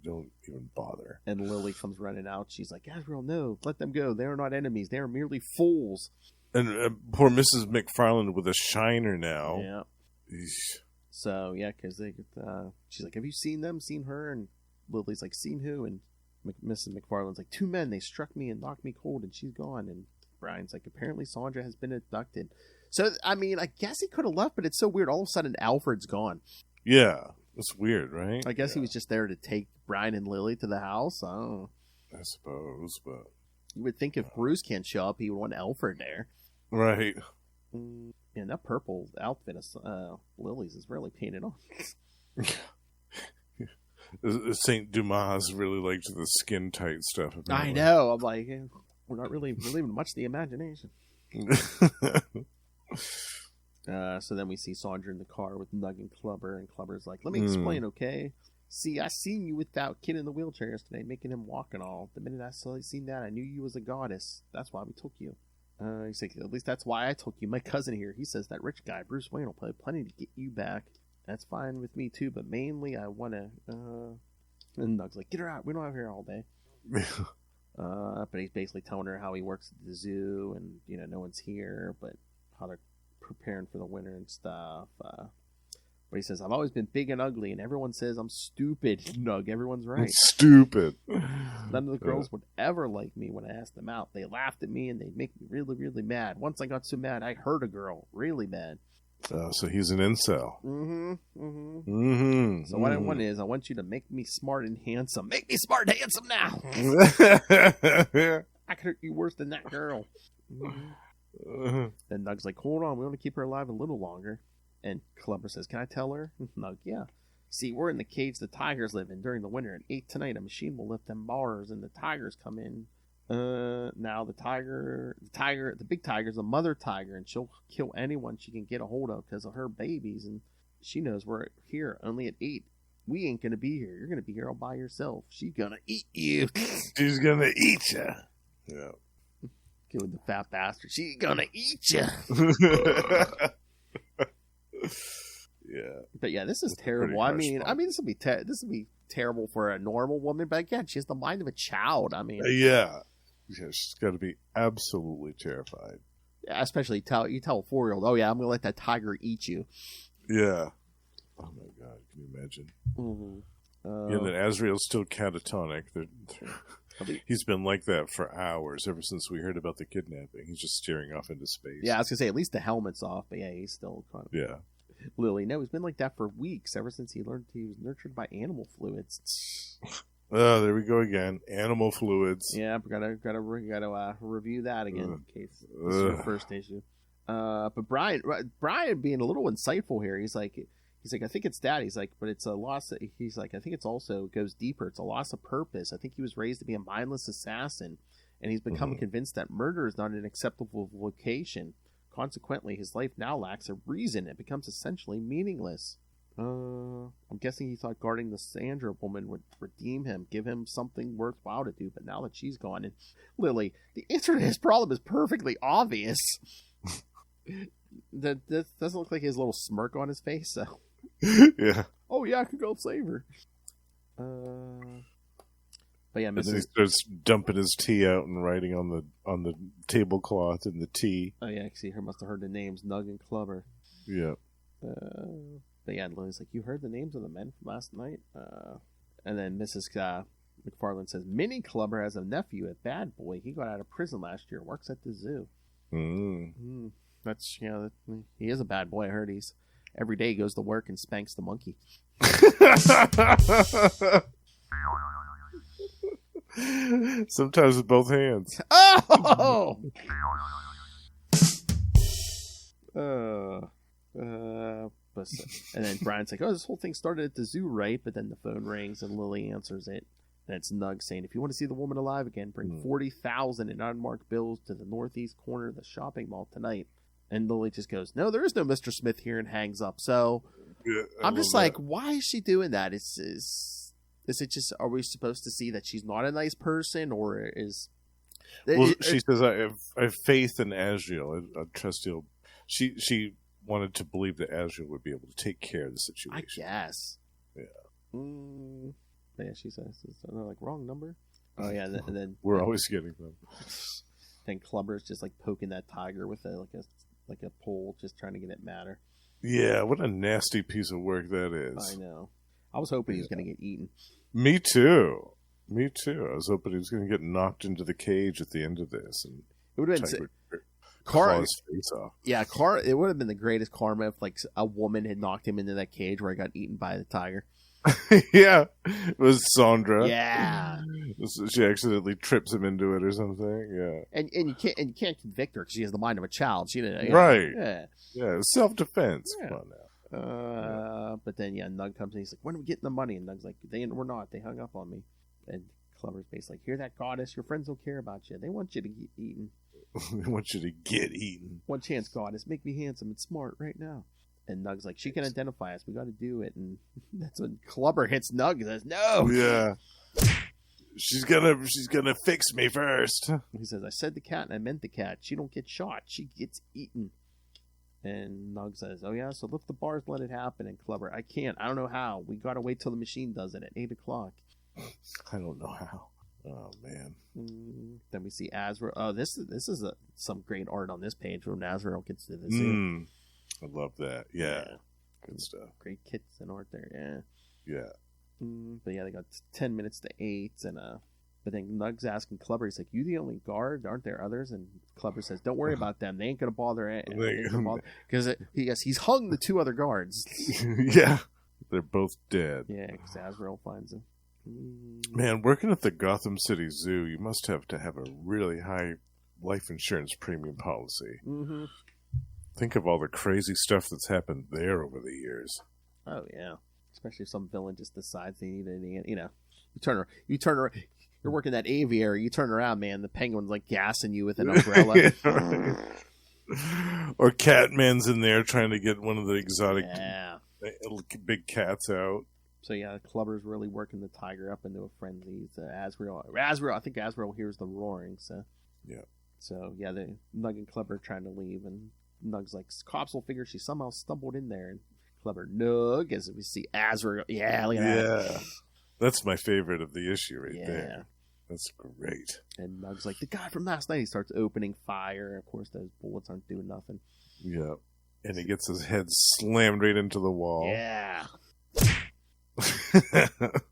don't even bother. And Lily comes running out. She's like, Azrael, no, let them go. They are not enemies. They are merely fools. And poor Mrs. McFarland with a shiner now. Yeah. Eesh. So, yeah, because she's like, have you seen them? Seen her? And Lily's like, seen who? And Mrs. McFarland's like, 2 men. They struck me and knocked me cold, and she's gone. And Brian's like, apparently Shondra has been abducted. So, I mean, I guess he could have left, but it's so weird. All of a sudden, Alfred's gone. Yeah. It's weird, right? I guess he was just there to take Brian and Lily to the house. I suppose, but... You would think if Bruce can't show up, he would want Alfred there. Right. And that purple outfit of Lily's is really painted on. St. Dumas really liked the skin-tight stuff. Apparently. I know. I'm like, we're not really leaving much to the imagination. So then we see Shondra in the car with Nug and Clubber, and Clubber's like, let me explain, okay? See, I seen you with that kid in the wheelchair yesterday, making him walk and all. The minute I seen that, I knew you was a goddess. That's why we took you. He's like, at least that's why I took you. My cousin here, he says that rich guy, Bruce Wayne, will play plenty to get you back. That's fine with me, too, but mainly I want to, And Nug's like, get her out. We don't have her all day. But he's basically telling her how he works at the zoo and, no one's here, but how they're preparing for the winter and stuff. But he says, I've always been big and ugly, and everyone says I'm stupid. Nug, everyone's right. Stupid. None of the girls would ever like me when I asked them out. They laughed at me, and they'd make me really, really mad. Once I got so mad, I hurt a girl. Really bad. So he's an incel. So what I want is, I want you to make me smart and handsome. Make me smart and handsome now. I could hurt you worse than that girl. Then Nug's like, hold on, we want to keep her alive a little longer. And Clubber says, can I tell her? Nug, yeah. See, we're in the cage the tigers live in during the winter. At 8 tonight, a machine will lift them bars, and the tigers come in. Now the big tiger's a mother tiger, and she'll kill anyone she can get a hold of because of her babies, and she knows we're here only at 8. We ain't gonna be here. You're gonna be here all by yourself. She's gonna eat you. She's gonna eat you. Yeah. Killing the fat bastard. She's gonna eat you. Yeah. But yeah, this is terrible. I mean, this would be terrible for a normal woman, but again, she has the mind of a child. I mean, yeah, she's got to be absolutely terrified. Yeah, especially tell a 4-year-old, oh yeah, I'm gonna let that tiger eat you. Yeah. Oh my God, can you imagine? Yeah, then Azrael's still catatonic. He's been like that for hours, ever since we heard about the kidnapping. He's just staring off into space. Yeah, I was gonna say at least the helmet's off, but yeah, he's still kind of. Yeah. Lily, no, he's been like that for weeks, ever since he learned he was nurtured by animal fluids. Oh, there we go again. Animal fluids. Yeah, we gotta review that again in case this is your first issue. But Brian being a little insightful here, he's like, I think it's that. He's like, but it's a loss. He's like, I think it's also goes deeper. It's a loss of purpose. I think he was raised to be a mindless assassin, and he's become convinced that murder is not an acceptable vocation. Consequently, his life now lacks a reason. It becomes essentially meaningless. I'm guessing he thought guarding the Sandra woman would redeem him, give him something worthwhile to do, but now that she's gone, and Lily, the answer to his problem is perfectly obvious. That doesn't look like he has a little smirk on his face, so. Yeah. Oh yeah, I could go save her. But yeah, and then he starts dumping his tea out and writing on the tablecloth in the tea. Oh yeah, see, her must have heard the names Nug and Clubber. Yeah. But yeah, Lily's like, you heard the names of the men from last night? And then Mrs. McFarland says, Minnie Clubber has a nephew, a bad boy. He got out of prison last year, works at the zoo. That's, he is a bad boy. I heard every day he goes to work and spanks the monkey. Sometimes with both hands. Oh! And then Brian's like, oh, this whole thing started at the zoo, right? But then the phone rings and Lily answers it. And it's Nug saying, if you want to see the woman alive again, bring 40,000 in unmarked bills to the northeast corner of the shopping mall tonight. And Lily just goes, no, there is no Mr. Smith here, and hangs up. So I'm just like, why is she doing that? Is it just, are we supposed to see that she's not a nice person, or is... she says, I have faith in Azrael. I trust he'll... She wanted to believe that Azrael would be able to take care of the situation. I guess. Yeah. Yeah, she says, they're like, wrong number. Oh, yeah, and then... We're always getting them. Then Clubber's just, like, poking that tiger with like a pole, just trying to get it madder. Yeah, what a nasty piece of work that is. I know. I was hoping he was going to get eaten. Me too. I was hoping he was going to get knocked into the cage at the end of this. And it would have been... claw his face off. Yeah, it would have been the greatest karma if, like, a woman had knocked him into that cage where he got eaten by the tiger. Yeah, it was Shondra. Yeah, she accidentally trips him into it or something. Yeah, and you can't convict her because she has the mind of a child. She didn't, right? Yeah, self defense. Yeah. Come on now. But then Nug comes and he's like, "When are we getting the money?" And Nug's like, "We're not. They hung up on me." And Clever's basically like, "Hear that, goddess? Your friends don't care about you. They want you to get eaten. They want you to get eaten. One chance, goddess. Make me handsome and smart right now." And Nug's like, she can identify us. We got to do it. And that's when Clubber hits Nug and says, no. Yeah. She's gonna fix me first. He says, I said the cat and I meant the cat. She don't get shot. She gets eaten. And Nug says, oh, yeah, so lift the bars, let it happen. And Clubber, I can't. I don't know how. We got to wait till the machine does it at 8 o'clock. I don't know how. Oh, man. Then we see Azrael. Oh, this is some great art on this page when Azrael gets to the zoo. I love that. Yeah. Good stuff. Great kits and art there. Yeah. But yeah, they got 10 minutes to 8, and but then Nug's asking Clubber, he's like, "You the only guard? Aren't there others?" And Clubber says, "Don't worry about them. They ain't gonna bother." Because he's hung the 2 other guards. Yeah, they're both dead. Yeah, because Azrael finds them. Man, working at the Gotham City Zoo, you must have to have a really high life insurance premium policy. Mm-hmm. Think of all the crazy stuff that's happened there over the years. Oh yeah, especially if some villain just decides they need anything. You turn around. You're working that aviary. You turn around, man. The penguin's like gassing you with an umbrella. Or Catman's in there trying to get one of the exotic big cats out. So yeah, Clubber's really working the tiger up into a frenzy. Azrael. I think Azrael hears the roaring. So yeah. So yeah, Nug and Clubber are trying to leave, and Nug's like, cops will figure she somehow stumbled in there. And Clubber, Nug, as we see Azrael. Yeah, look at that. That's my favorite of the issue there. That's great. And Nug's like, the guy from last night. He starts opening fire. Of course, those bullets aren't doing nothing. Yeah. And he gets his head slammed right into the wall. Yeah.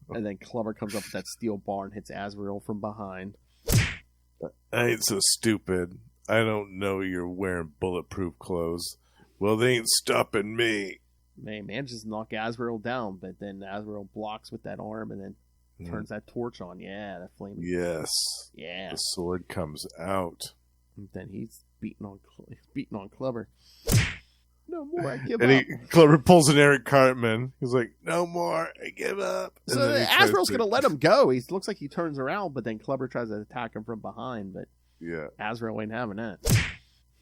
And then Clubber comes up with that steel bar and hits Azrael from behind. I ain't so stupid. I don't know you're wearing bulletproof clothes. Well, they ain't stopping me. Man manages to knock Azrael down, but then Azrael blocks with that arm and then turns that torch on. Yeah, that flame. Yes. Yeah. The sword comes out. And then he's beating on Clubber. No more, I give up. Clubber pulls an Eric Cartman. He's like, no more, I give up. So Azrael's going to let him go. He looks like he turns around, but then Clubber tries to attack him from behind, but Azrael ain't having that.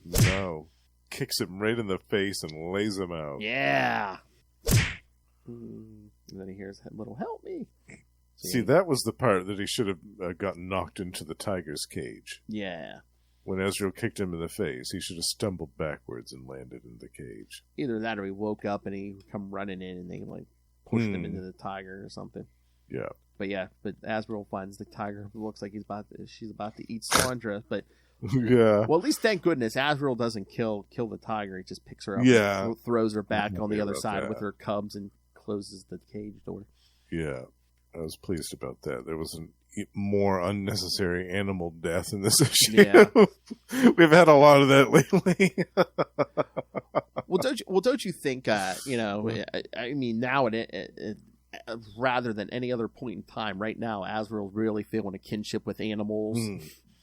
No. Kicks him right in the face and lays him out. Yeah. And then he hears a little, help me. See, that was the part that he should have gotten knocked into the tiger's cage. Yeah. When Azrael kicked him in the face, he should have stumbled backwards and landed in the cage. Either that or he woke up and he come running in and they like pushed him into the tiger or something. Yeah. But Azrael finds the tiger who looks like she's about to eat Shondra, but yeah. Well, at least thank goodness Azrael doesn't kill the tiger. He just picks her up and throws her back on the other side with her cubs and closes the cage door. Yeah. I was pleased about that. There was a more unnecessary animal death in this issue. Yeah. We've had a lot of that lately. Don't you think? I mean, now rather than any other point in time, right now, Azrael's really feeling a kinship with animals.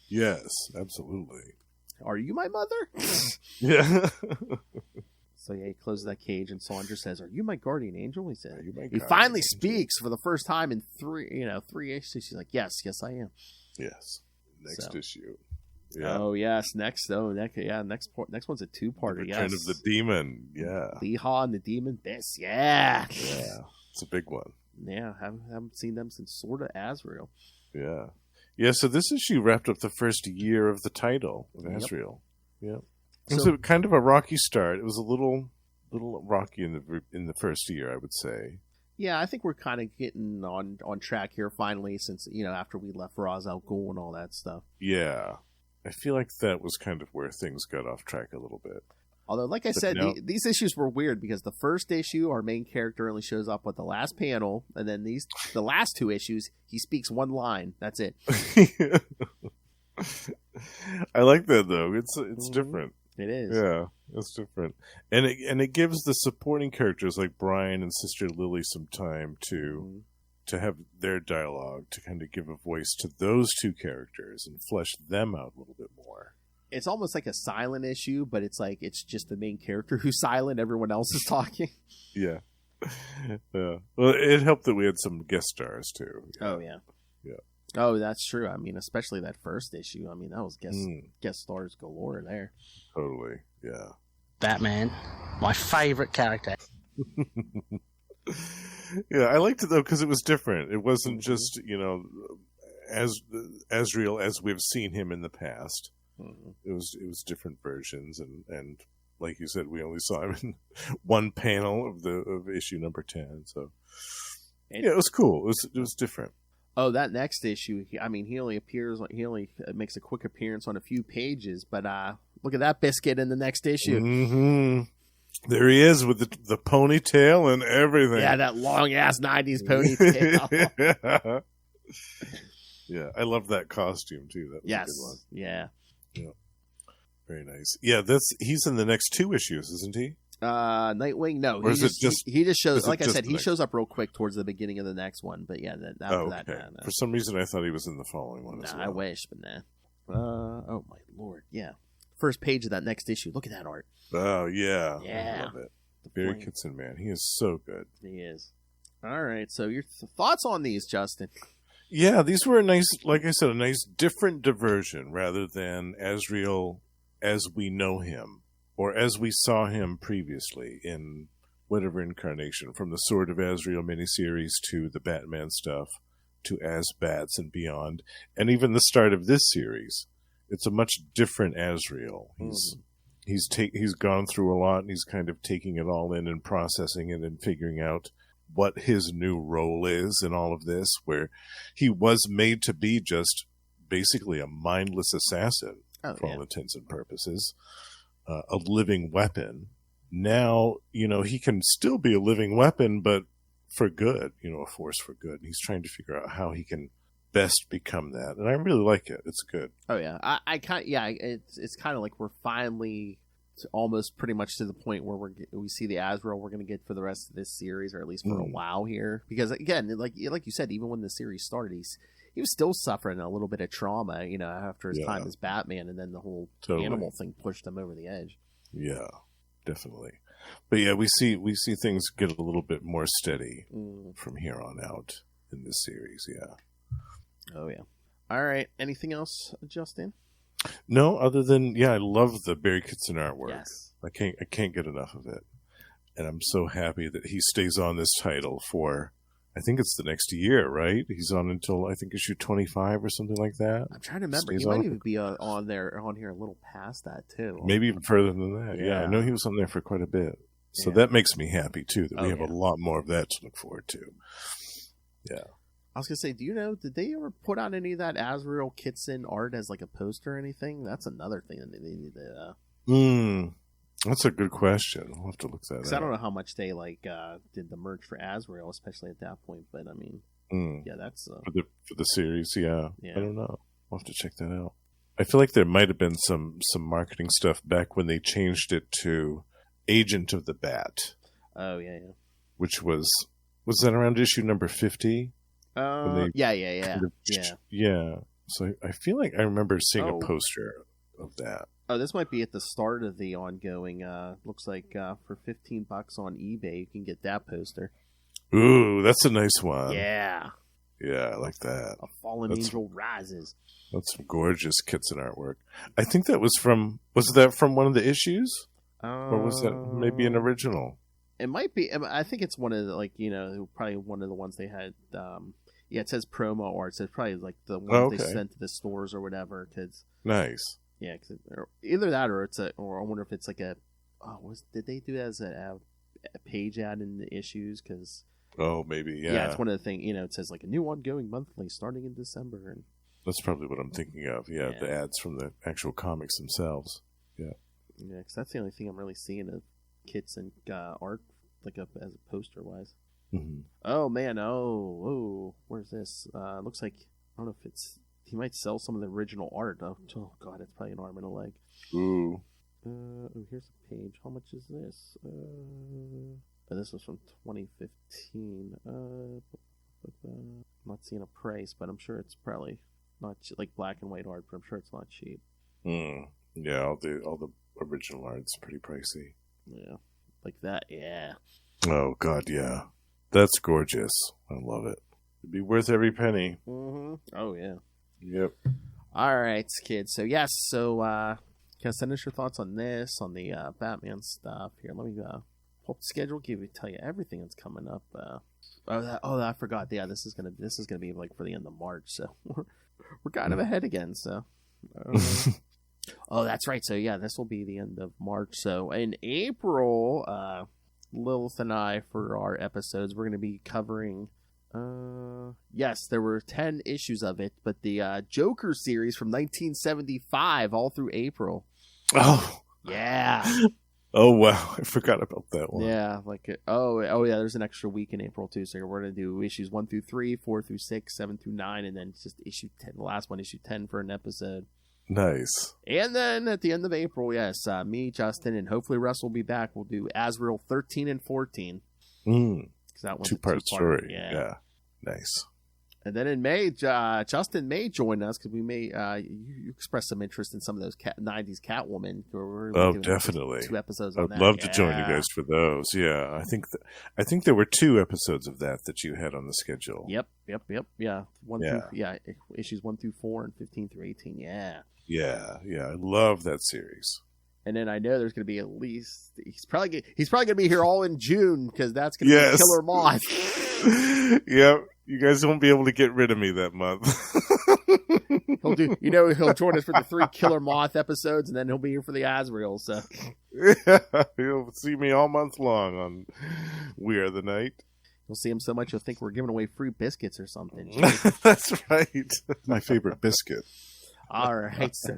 Yes, absolutely. Are you my mother? Yeah. So he closes that cage, and Shondra says, "Are you my guardian angel?" He said. He finally speaks for the first time in three issues. She's like, "Yes, I am." Yes. Next issue. Yeah. Oh yes. Next one's a 2-parter. Return of the Demon. Yeah. Leha and the Demon. Yeah. It's a big one. Yeah. Haven't seen them since Sword of Azrael. Yeah. Yeah. So this issue wrapped up the first year of the title of Azrael. Yeah. It was a kind of a rocky start. It was a little rocky in the first year, I would say. Yeah, I think we're kind of getting on track here finally, since after we left Ra's al Ghul and all that stuff. Yeah, I feel like that was kind of where things got off track a little bit. Although, like I said, these issues were weird because the first issue, our main character only shows up with the last panel, and then the last 2 issues, he speaks 1 line. That's it. I like that though. It's different. It is. Yeah, it's different, and it gives the supporting characters like Brian and Sister Lily some time to have their dialogue, to kind of give a voice to those 2 characters and flesh them out a little bit more. It's almost like a silent issue, but it's just the main character who's silent. Everyone else is talking. Yeah. Yeah. Well, it helped that we had some guest stars too. Yeah. Oh yeah. Yeah. Oh, that's true. I mean, especially that first issue. I mean, that was guest stars galore there. Totally. Yeah. Batman, my favorite character. Yeah, I liked it though because it was different. It wasn't just as Azrael as we've seen him in the past. It was different versions, and like you said, we only saw him in 1 panel of issue number 10. So yeah, it was cool. It was different. Oh, that next issue. He only makes a quick appearance on a few pages, but look at that biscuit in the next issue. Mm-hmm. There he is with the ponytail and everything. Yeah, that long ass 90s ponytail. Yeah, I love that costume too. That was a good one. Yeah. Yeah. Very nice. Yeah, he's in the next 2 issues, isn't he? Nightwing, no. He just shows, like I said, he shows up real quick towards the beginning of the next one, but yeah, after that. No. For some reason, I thought he was in the following one as well. I wish, but nah. Oh my lord, yeah. First page of that next issue. Look at that art. Oh yeah, yeah. I love it. Barry Kitson, man, he is so good. He is. All right, so your thoughts on these, Justin? Yeah, these were a nice, like I said, a nice different diversion rather than Azrael as we know him or as we saw him previously in whatever incarnation, from the Sword of Azrael miniseries to the Batman stuff to As-Bats and beyond, and even the start of this series. It's a much different Azrael. He's gone through a lot, and he's kind of taking it all in and processing it and figuring out what his new role is in all of this, where he was made to be just basically a mindless assassin for all intents and purposes, a living weapon. Now, he can still be a living weapon, but for good, a force for good. And he's trying to figure out how he can best become that. And I really like it. It's good. Oh yeah. It's kind of like we're finally almost pretty much to the point where we see the Azrael we're going to get for the rest of this series, or at least for a while here. Because again, like you said, even when the series started, he was still suffering a little bit of trauma, after his time as Batman, and then the whole animal thing pushed him over the edge. Yeah, definitely. But yeah, we see things get a little bit more steady from here on out in this series. Yeah. Oh yeah. All right. Anything else, Justin? No, other than I love the Barry Kitson artwork. Yes. I can't get enough of it, and I'm so happy that he stays on this title for. I think it's the next year, right? He's on until I think issue 25 or something like that. I'm trying to remember. He might even be on here a little past that too. Maybe even further than that. Yeah, I know he was on there for quite a bit. So that makes me happy too that we have a lot more of that to look forward to. Yeah. I was gonna say, do you know, did they ever put out any of that Azrael Kitson art as like a poster or anything? That's another thing that they need to. That's a good question. I'll have to look that up. I don't know how much they did the merch for Azrael, especially at that point. But I mean, that's for the series. Yeah, I don't know. I'll have to check that out. I feel like there might have been some marketing stuff back when they changed it to Agent of the Bat. Oh yeah. Which was that around issue number 50? Yeah. So I feel like I remember seeing a poster of that. Oh, this might be at the start of the ongoing. Looks like for $15 on eBay, you can get that poster. Ooh, that's a nice one. Yeah. Yeah, I like that. A Fallen Angel Rises. That's some gorgeous Kitson artwork. I think that was from one of the issues? Or was that maybe an original? It might be. I think it's one of the, probably one of the ones they had. It says promo art, so it's probably like the ones they sent to the stores or whatever. Cause, nice. Yeah, either that or or I wonder if it's like did they do it as a page ad in the issues? Because Oh, maybe, yeah. Yeah, it's one of the things, it says like a new ongoing monthly starting in December. And that's probably what I'm thinking of. Yeah, the ads from the actual comics themselves. Yeah. Yeah, because that's the only thing I'm really seeing of kits and art, like up as a poster-wise. Mm-hmm. Oh, man. Oh, where's this? Looks like, I don't know if it's, he might sell some of the original art. Oh God, it's probably an arm and a leg. Ooh. Here's a page. How much is this? This was from 2015. I'm not seeing a price, but I'm sure it's probably not like black and white art, but I'm sure it's not cheap. Yeah, all the original art's pretty pricey. Yeah, like that. Yeah. Oh God, yeah, that's gorgeous. I love it. It'd be worth every penny. Mm-hmm. Oh yeah. Yep. All right, kids. So yes. So send us your thoughts on this, on the Batman stuff. Here, let me pull up the schedule. Tell you everything that's coming up. I forgot. Yeah, this is gonna be like for the end of March. So we're kind of ahead again. So. Oh, that's right. So yeah, this will be the end of March. So in April, Lilith and I, for our episodes, we're going to be covering. Yes, there were 10 issues of it, but the Joker series from 1975 all through April. Oh yeah. Oh wow, I forgot about that one. Yeah, oh yeah, there's an extra week in April too. So we're going to do issues 1 through 3, 4 through 6, 7 through 9, and then just issue 10, the last one, issue 10 for an episode. Nice. And then at the end of April, yes, me, Justin, and hopefully Russ will be back. We'll do Azrael 13 and 14. That one's two-part story. Yeah. Nice. And then in May, Justin may join us because we may you expressed some interest in some of those 90s Catwoman. Oh, definitely. 2 episodes on I'd that. love to join you guys for those. Yeah, I think there were 2 episodes of that you had on the schedule. Yep. Yeah. Issues 1 through 4 and 15 through 18. Yeah. Yeah. I love that series. And then I know there's going to be at least he's probably going to be here all in June because that's going to be Killer Moth. Yep. You guys won't be able to get rid of me that month. He'll join us for the 3 Killer Moth episodes, and then he'll be here for the Azrael. So you'll see me all month long on We Are the Night. You'll see him so much you'll think we're giving away free biscuits or something. That's right. My favorite biscuit. All right. So,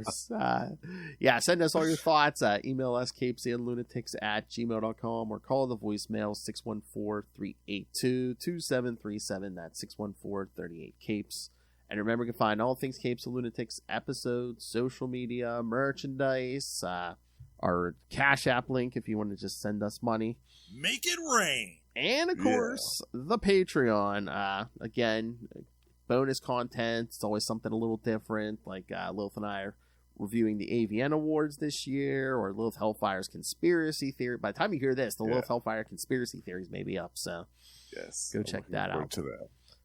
send us all your thoughts. Email us, CapesandLunatics@gmail.com, or call the voicemail 614-382-2737. That's 614-38-CAPES. And remember, you can find all things Capes and Lunatics episodes, social media, merchandise, our Cash App link if you want to just send us money. Make it rain. And, of course, the Patreon. Again, bonus content. It's always something a little different. Like Lilith and I are reviewing the AVN Awards this year, or Lilith Hellfire's Conspiracy Theory. By the time you hear this, the Lilith Hellfire Conspiracy Theories may be up. So go check that out.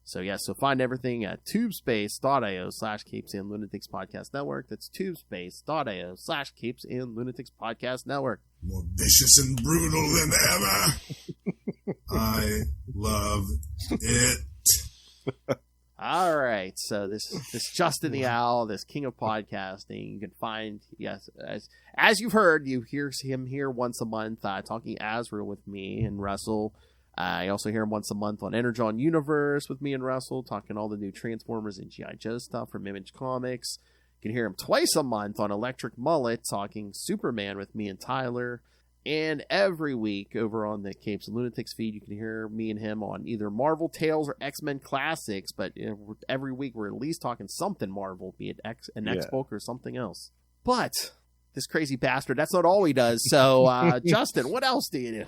So so find everything at tubespace.io/Capes and Lunatics Podcast Network. That's tubespace.io/Capes and Lunatics Podcast Network. More vicious and brutal than ever. I love it. All right, so this Justin the Owl, this king of podcasting, you can find, as you've heard, you hear him here once a month talking Azrael with me and Russell. I also hear him once a month on Energon Universe with me and Russell, talking all the new Transformers and G.I. Joe stuff from Image Comics. You can hear him twice a month on Electric Mullet, talking Superman with me and Tyler. And every week over on the Capes and Lunatics feed, you can hear me and him on either Marvel Tales or X-Men Classics. But every week we're at least talking something Marvel, be it X-Book or something else. But this crazy bastard, that's not all he does. So, Justin, what else do you do?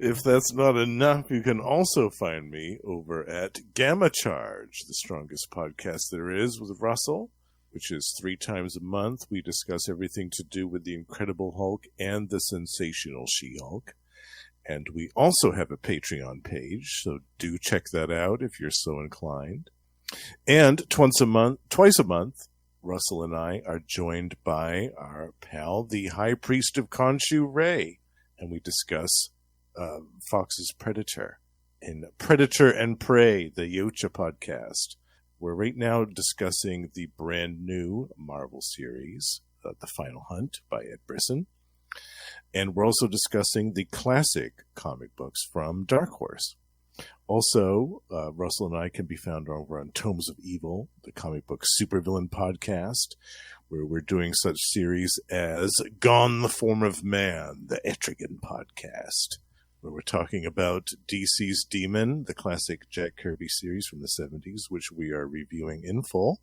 If that's not enough, you can also find me over at Gamma Charge, the strongest podcast there is with Russell, which is 3 times a month. We discuss everything to do with the Incredible Hulk and the Sensational She-Hulk. And we also have a Patreon page, so do check that out if you're so inclined. And twice a month, Russell and I are joined by our pal, the High Priest of Khonshu, Ray, and we discuss Fox's Predator in Predator and Prey, the Yocha podcast. We're right now discussing the brand new Marvel series, The Final Hunt by Ed Brisson. And we're also discussing the classic comic books from Dark Horse. Also, Russell and I can be found over on Tomes of Evil, the comic book supervillain podcast, where we're doing such series as Gone the Form of Man, the Etrigan podcast, where we're talking about DC's Demon, the classic Jack Kirby series from the 70s, which we are reviewing in full.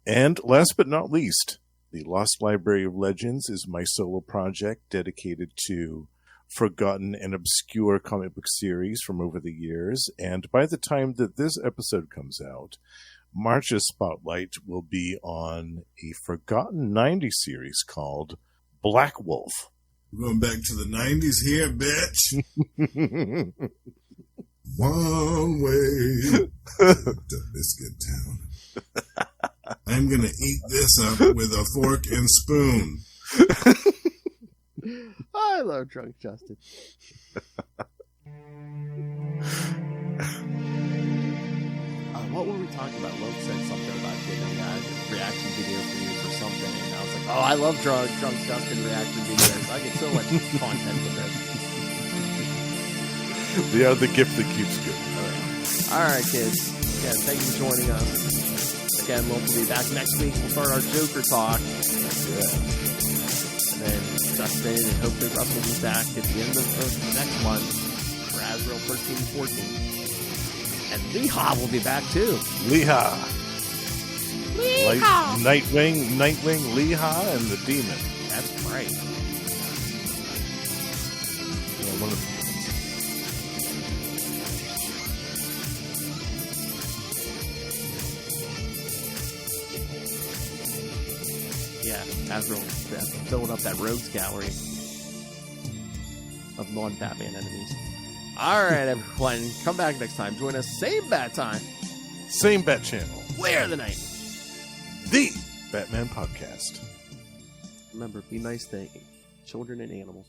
And last but not least, the Lost Library of Legends is my solo project dedicated to forgotten and obscure comic book series from over the years. And by the time that this episode comes out, March's spotlight will be on a forgotten 90s series called Black Wolf. We're going back to the 90s here, bitch. One way to Biscuit Town. I'm going to eat this up with a fork and spoon. I love Drunk Justin. What were we talking about? Lowe said something about getting a reaction video for you for something, and I was like, oh, I love Drunk Justin reaction videos. I get so much content from this. They are the gift that keeps good. All right, kids. Again, thank you for joining us. Again, we'll be back next week. We'll start our Joker talk. Yeah. And then Justin and hopefully Russell will be back at the end of the next month for Azrael 13 and 14. And Leha will be back too. Leha. Nightwing, Leha, and the Demon. That's right. Yeah, one of the Azrael filling up that rogues gallery of non-Batman enemies. All right, everyone. Come back next time. Join us. Same bat time. same bat channel. Where the night? The Batman Podcast. Remember, be nice to children and animals.